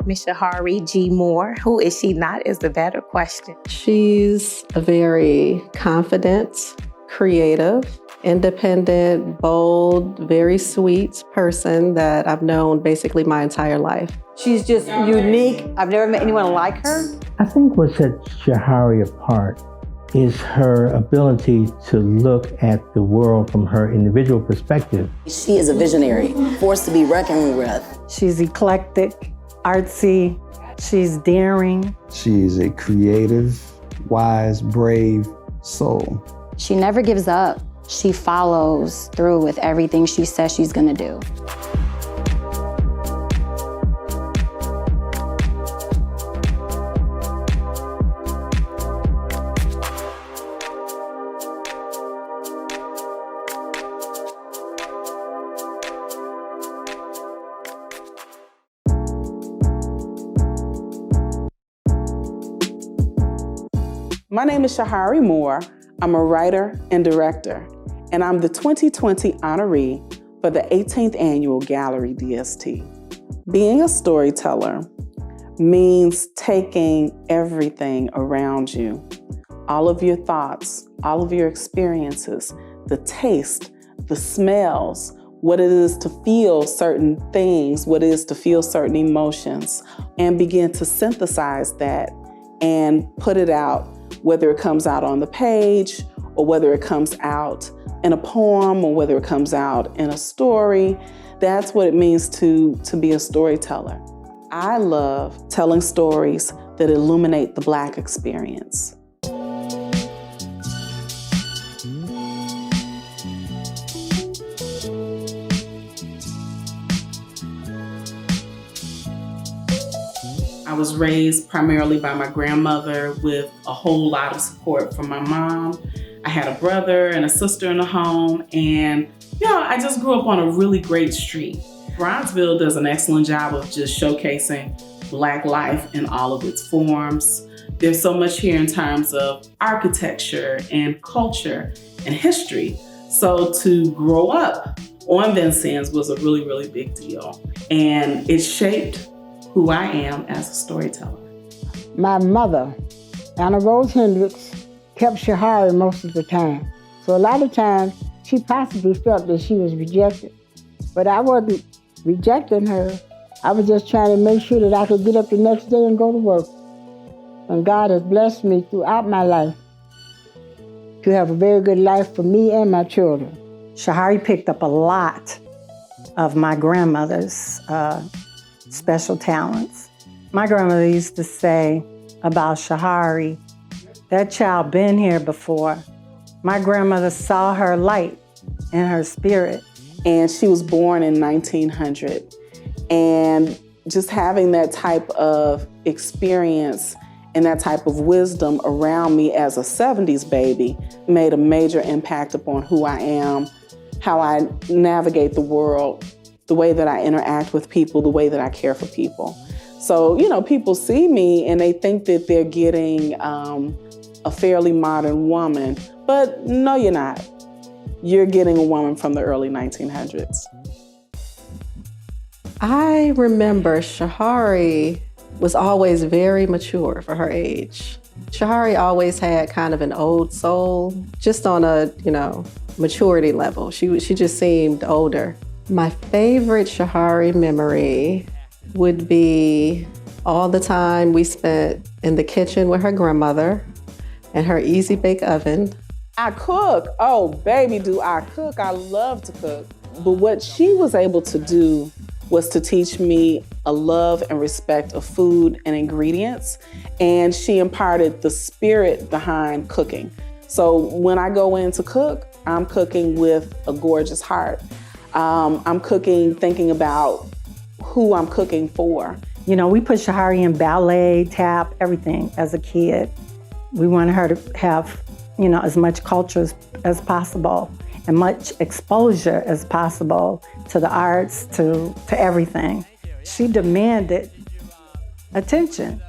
Miss Shahari G. Moore. Who is she not is the better question. She's a very confident, creative, independent, bold, very sweet person that I've known basically my entire life. She's just unique. I've never met anyone like her. I think what sets Shahari apart is her ability to look at the world from her individual perspective. She is a visionary, force to be reckoned with. She's eclectic, artsy, she's daring. She's a creative, wise, brave soul. She never gives up. She follows through with everything she says she's gonna do. My name is Shahari Moore. I'm a writer and director, and I'm the 2020 honoree for the 18th annual Gallery DST. Being a storyteller means taking everything around you, all of your thoughts, all of your experiences, the taste, the smells, what it is to feel certain things, what it is to feel certain emotions, and begin to synthesize that and put it out, whether it comes out on the page or whether it comes out in a poem or whether it comes out in a story. That's what it means to be a storyteller. I love telling stories that illuminate the Black experience. I was raised primarily by my grandmother with a whole lot of support from my mom. I had a brother and a sister in the home, and I just grew up on a really great street. Bronzeville does an excellent job of just showcasing Black life in all of its forms. There's so much here in terms of architecture and culture and history. So to grow up on Vincennes was a really, really big deal. And it shaped who I am as a storyteller. My mother, Anna Rose Hendricks, kept Shahari most of the time. So a lot of times, she possibly felt that she was rejected. But I wasn't rejecting her. I was just trying to make sure that I could get up the next day and go to work. And God has blessed me throughout my life to have a very good life for me and my children. Shahari picked up a lot of my grandmother's special talents. My grandmother used to say about Shahari, that child been here before. My grandmother saw her light in her spirit. And she was born in 1900. And just having that type of experience and that type of wisdom around me as a 70s baby made a major impact upon who I am, how I navigate the world, the way that I interact with people, the way that I care for people. So, people see me and they think that they're getting a fairly modern woman, but no, you're not. You're getting a woman from the early 1900s. I remember Shahari was always very mature for her age. Shahari always had kind of an old soul, just on a, maturity level. She just seemed older. My favorite Shahari memory would be all the time we spent in the kitchen with her grandmother and her easy bake oven. I cook. Oh, baby, do I cook. I love to cook. But what she was able to do was to teach me a love and respect of food and ingredients. And she imparted the spirit behind cooking. So when I go in to cook, I'm cooking with a gorgeous heart. I'm cooking thinking about who I'm cooking for. We put Shahari in ballet, tap, everything as a kid. We wanted her to have, as much culture as possible and much exposure as possible to the arts, to everything. She demanded attention,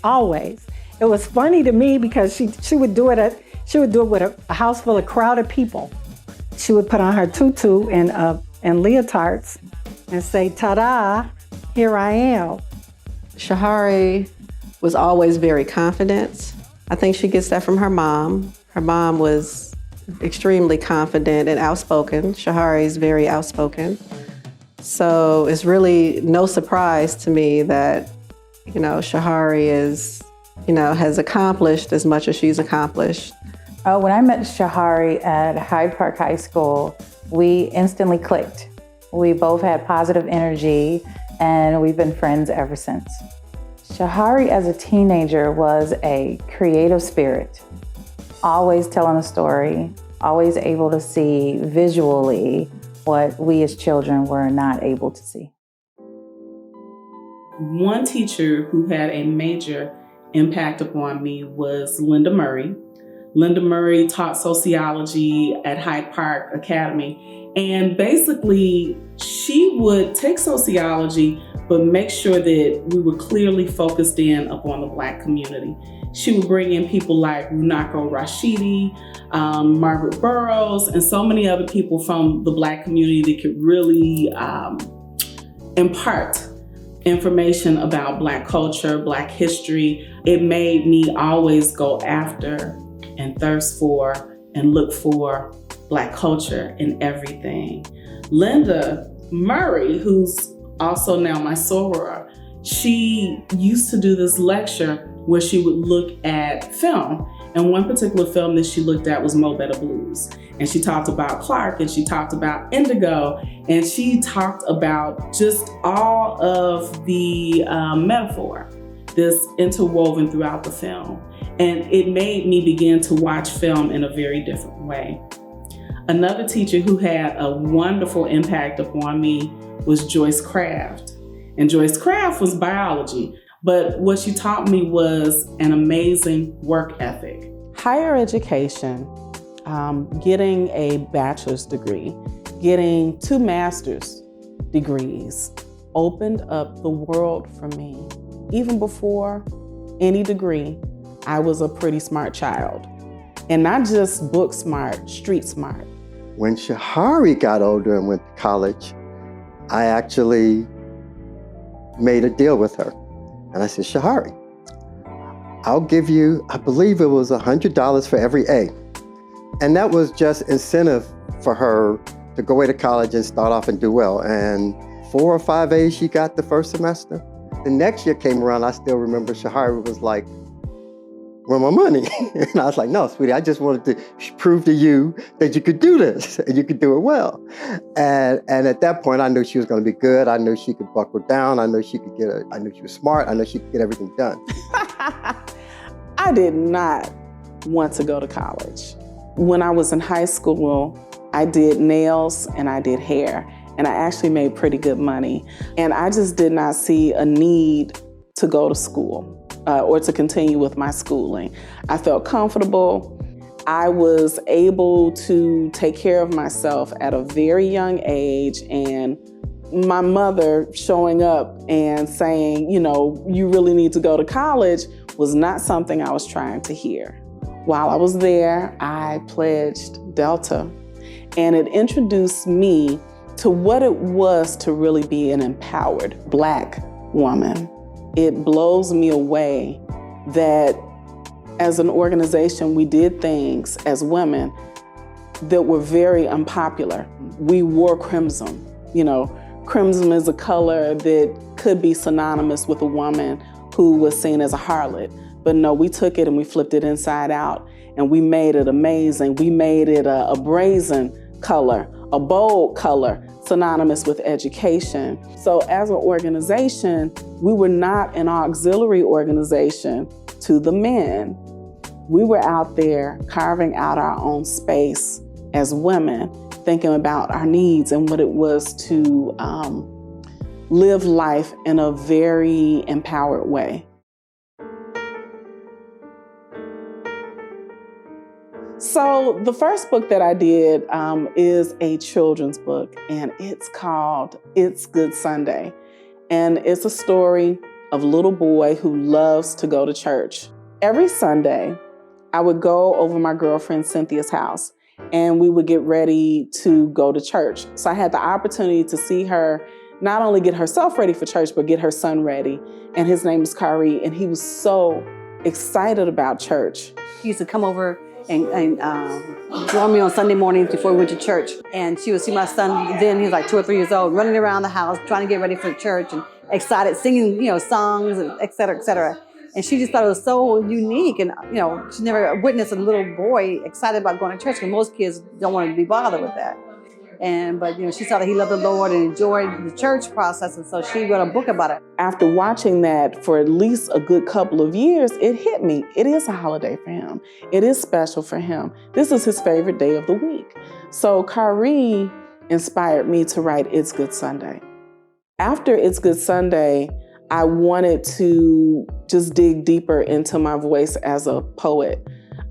always. It was funny to me because she would do it with a house full of crowded people. She would put on her tutu and leotards and say, "Ta-da, here I am." Shahari was always very confident. I think she gets that from her mom. Her mom was extremely confident and outspoken. Shahari is very outspoken. So it's really no surprise to me that, Shahari is, has accomplished as much as she's accomplished. When I met Shahari at Hyde Park High School, we instantly clicked. We both had positive energy, and we've been friends ever since. Shahari as a teenager was a creative spirit, always telling a story, always able to see visually what we as children were not able to see. One teacher who had a major impact upon me was Linda Murray. Linda Murray taught sociology at Hyde Park Academy. And basically, she would take sociology, but make sure that we were clearly focused in upon the Black community. She would bring in people like Runako Rashidi, Margaret Burroughs, and so many other people from the Black community that could really impart information about Black culture, Black history. It made me always go after and thirst for and look for Black culture in everything. Linda Murray, who's also now my soror, she used to do this lecture where she would look at film. And one particular film that she looked at was Mo Better Blues. And she talked about Clark, and she talked about Indigo, and she talked about just all of the metaphor that's interwoven throughout the film. And it made me begin to watch film in a very different way. Another teacher who had a wonderful impact upon me was Joyce Craft. And Joyce Craft was biology, but what she taught me was an amazing work ethic. Higher education, getting a bachelor's degree, getting 2 master's degrees opened up the world for me. Even before any degree, I was a pretty smart child. And not just book smart, street smart. When Shahari got older and went to college, I actually made a deal with her. And I said, Shahari, I'll give you, I believe it was $100 for every A. And that was just incentive for her to go away to college and start off and do well. And 4 or 5 A's she got the first semester. The next year came around, I still remember Shahari was like, where my money? And I was like, no, sweetie, I just wanted to prove to you that you could do this and you could do it well. And at that point, I knew she was going to be good. I knew she could buckle down. I knew she could I knew she was smart. I knew she could get everything done. I did not want to go to college. When I was in high school, I did nails and I did hair, and I actually made pretty good money. And I just did not see a need to go to school. Or to continue with my schooling. I felt comfortable. I was able to take care of myself at a very young age, and my mother showing up and saying, you really need to go to college was not something I was trying to hear. While I was there, I pledged Delta, and it introduced me to what it was to really be an empowered Black woman. It blows me away that as an organization, we did things as women that were very unpopular. We wore crimson. Crimson is a color that could be synonymous with a woman who was seen as a harlot. But no, we took it and we flipped it inside out, and we made it amazing. We made it a brazen color, a bold color, synonymous with education. So as an organization, we were not an auxiliary organization to the men. We were out there carving out our own space as women, thinking about our needs and what it was to live life in a very empowered way. So the first book that I did is a children's book, and it's called It's Good Sunday. And it's a story of a little boy who loves to go to church. Every Sunday, I would go over my girlfriend Cynthia's house, and we would get ready to go to church. So I had the opportunity to see her not only get herself ready for church, but get her son ready. And his name is Kari, and he was so excited about church. He used to come over and join me on Sunday mornings before we went to church. And she would see my son then, he was like 2 or 3 years old, running around the house, trying to get ready for church and excited, singing, songs, and et cetera, et cetera. And she just thought it was so unique. And, she never witnessed a little boy excited about going to church, because most kids don't want to be bothered with that. But she saw that he loved the Lord and enjoyed the church process, and so she wrote a book about it. After watching that for at least a good couple of years, it hit me. It is a holiday for him. It is special for him. This is his favorite day of the week. So Kari inspired me to write It's Good Sunday. After It's Good Sunday, I wanted to just dig deeper into my voice as a poet.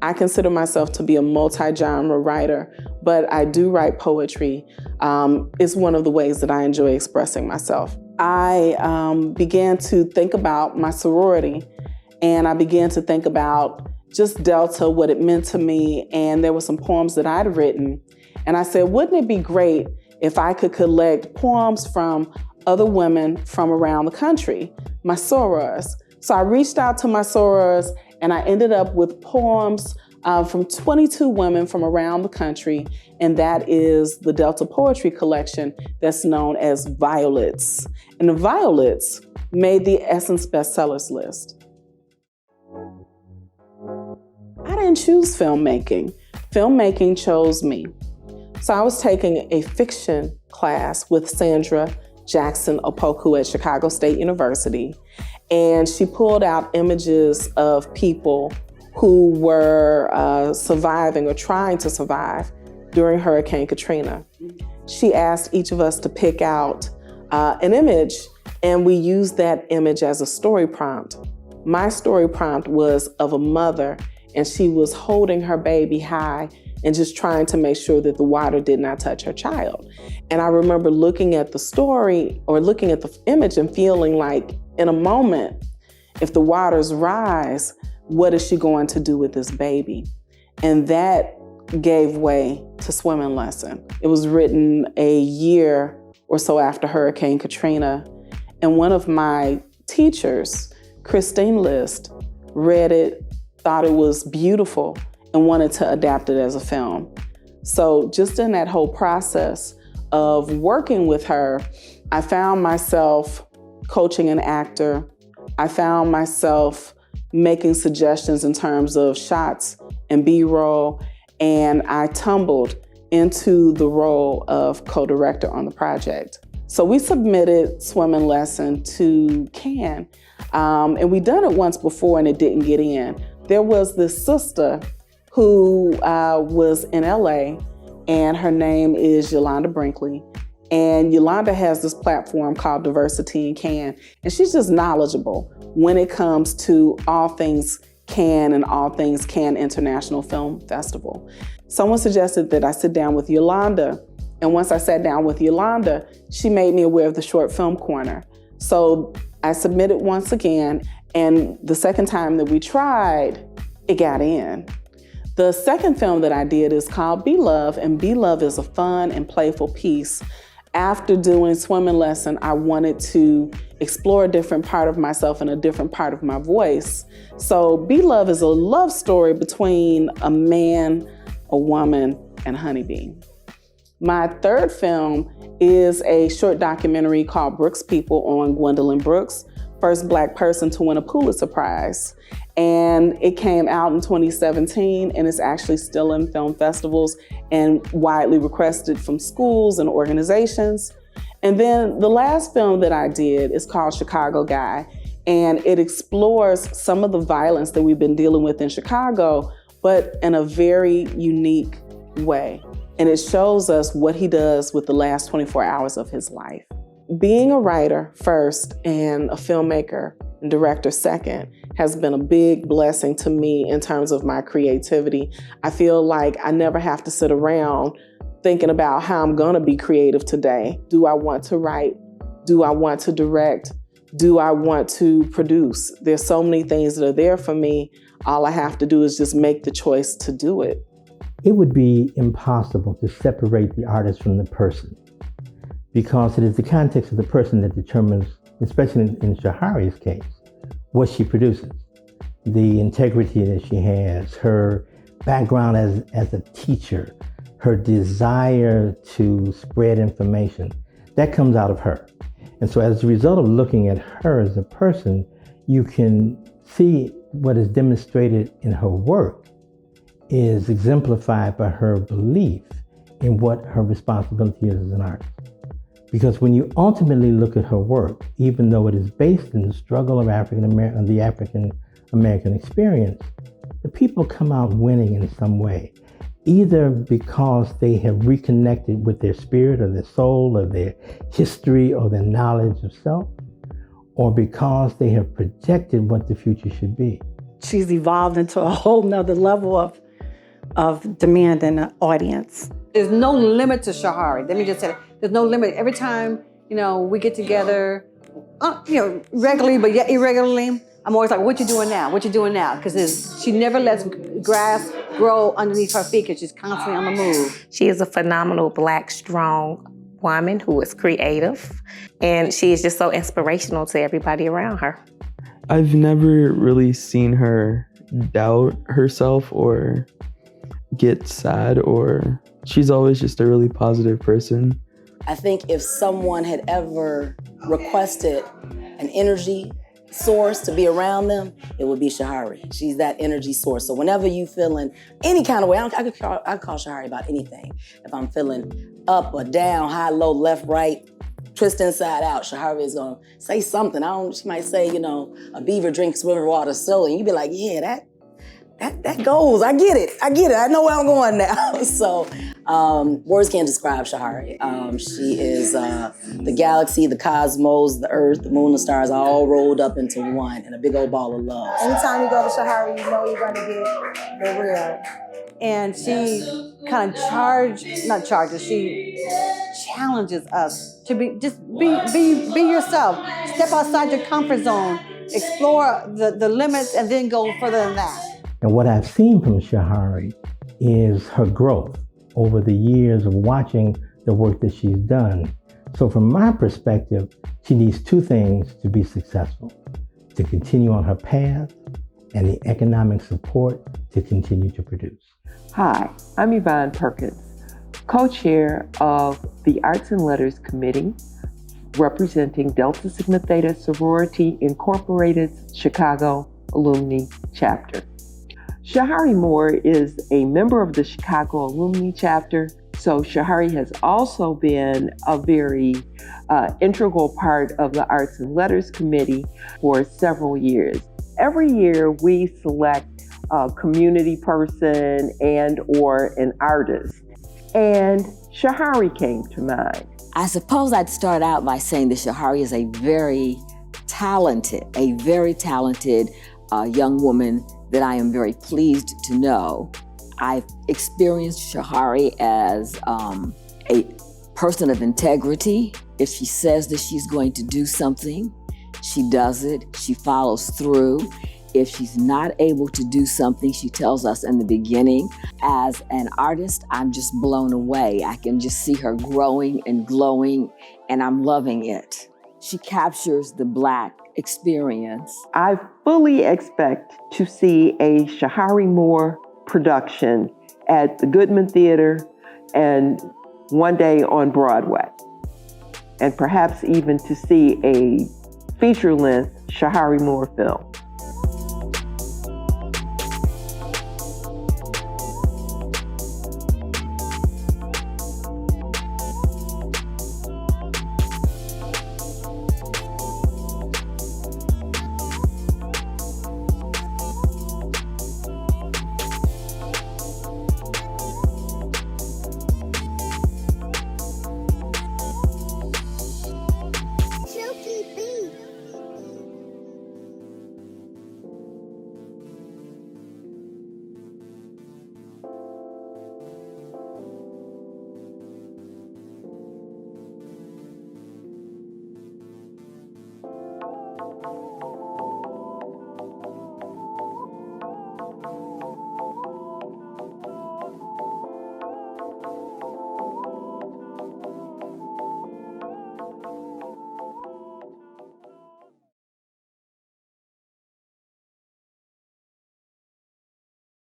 I consider myself to be a multi-genre writer, but I do write poetry. It's one of the ways that I enjoy expressing myself. I began to think about my sorority, and I began to think about just Delta, what it meant to me, and there were some poems that I'd written. And I said, wouldn't it be great if I could collect poems from other women from around the country, my sorors? So I reached out to my sorors, and I ended up with poems from 22 women from around the country, and that is the Delta Poetry Collection that's known as Violets. And the Violets made the Essence bestsellers list. I didn't choose filmmaking. Filmmaking chose me. So I was taking a fiction class with Sandra Jackson Opoku at Chicago State University, and she pulled out images of people who were surviving or trying to survive during Hurricane Katrina. She asked each of us to pick out an image, and we used that image as a story prompt. My story prompt was of a mother, and she was holding her baby high and just trying to make sure that the water did not touch her child. And I remember looking at the story or looking at the image and feeling like, in a moment, if the waters rise, what is she going to do with this baby? And that gave way to Swimming Lesson. It was written a year or so after Hurricane Katrina. And one of my teachers, Christine List, read it, thought it was beautiful, and wanted to adapt it as a film. So just in that whole process of working with her, I found myself coaching an actor. I found myself making suggestions in terms of shots and B-roll, and I tumbled into the role of co-director on the project. So we submitted Swimming Lesson to Cannes, and we'd done it once before and it didn't get in. There was this sister who was in LA, and her name is Yolanda Brinkley. And Yolanda has this platform called Diversity in Cannes, and she's just knowledgeable when it comes to all things Cannes and all things Cannes International Film Festival. Someone suggested that I sit down with Yolanda, and once I sat down with Yolanda, she made me aware of the Short Film Corner. So I submitted once again, and the second time that we tried, it got in. The second film that I did is called Be Love, and Be Love is a fun and playful piece. After doing Swimming Lesson, I wanted to explore a different part of myself and a different part of my voice. So Be Love is a love story between a man, a woman, and honeybee. My third film is a short documentary called Brooks People on Gwendolyn Brooks, first Black person to win a Pulitzer Prize. And it came out in 2017, and it's actually still in film festivals and widely requested from schools and organizations. And then the last film that I did is called Chicago Guy, and it explores some of the violence that we've been dealing with in Chicago, but in a very unique way. And it shows us what he does with the last 24 hours of his life. Being a writer first and a filmmaker and director second has been a big blessing to me in terms of my creativity. I feel like I never have to sit around thinking about how I'm gonna be creative today. Do I want to write? Do I want to direct? Do I want to produce? There's so many things that are there for me. All I have to do is just make the choice to do it. It would be impossible to separate the artist from the person, because it is the context of the person that determines, especially in Shahari's case, what she produces. The integrity that she has, her background as a teacher, her desire to spread information, that comes out of her. And so as a result of looking at her as a person, you can see what is demonstrated in her work is exemplified by her belief in what her responsibility is as an artist. Because when you ultimately look at her work, even though it is based in the struggle of the African American experience, the people come out winning in some way, either because they have reconnected with their spirit or their soul or their history or their knowledge of self, or because they have projected what the future should be. She's evolved into a whole nother level of demand in the audience. There's no limit to Shahari. Let me just say that. There's no limit. Every time, we get together, regularly, but yet irregularly, I'm always like, what you doing now? What you doing now? Because she never lets grass grow underneath her feet because she's constantly on the move. She is a phenomenal Black, strong woman who is creative, and she is just so inspirational to everybody around her. I've never really seen her doubt herself or get sad, or she's always just a really positive person. I think if someone had ever requested an energy source to be around them, it would be Shahari. She's that energy source. So whenever you feeling any kind of way, I could call Shahari about anything. If I'm feeling up or down, high, low, left, right, twist inside out, Shahari is gonna say something. She might say, a beaver drinks river water slowly, and you'd be like, yeah, that goes. I get it. I know where I'm going now. So words can't describe Shahari. She is the galaxy, the cosmos, the earth, the moon, the stars, all rolled up into one in a big old ball of love. Anytime you go to Shahari, you know you're going to get the real. And she kind of she challenges us to be yourself. Step outside your comfort zone, explore the limits, and then go further than that. And what I've seen from Shahari is her growth over the years of watching the work that she's done. So from my perspective, she needs two things to be successful: to continue on her path and the economic support to continue to produce. Hi, I'm Yvonne Perkins, co-chair of the Arts and Letters Committee, representing Delta Sigma Theta Sorority Incorporated's Chicago Alumni chapter. Shahari Moore is a member of the Chicago Alumni chapter, so Shahari has also been a very integral part of the Arts and Letters Committee for several years. Every year we select a community person and or an artist, and Shahari came to mind. I suppose I'd start out by saying that Shahari is a very talented young woman that I am very pleased to know. I've experienced Shahari as a person of integrity. If she says that she's going to do something, she does it, she follows through. If she's not able to do something, she tells us in the beginning. As an artist, I'm just blown away. I can just see her growing and glowing, and I'm loving it. She captures the Black experience. I fully expect to see a Shahari Moore production at the Goodman Theater and one day on Broadway, and perhaps even to see a feature-length Shahari Moore film.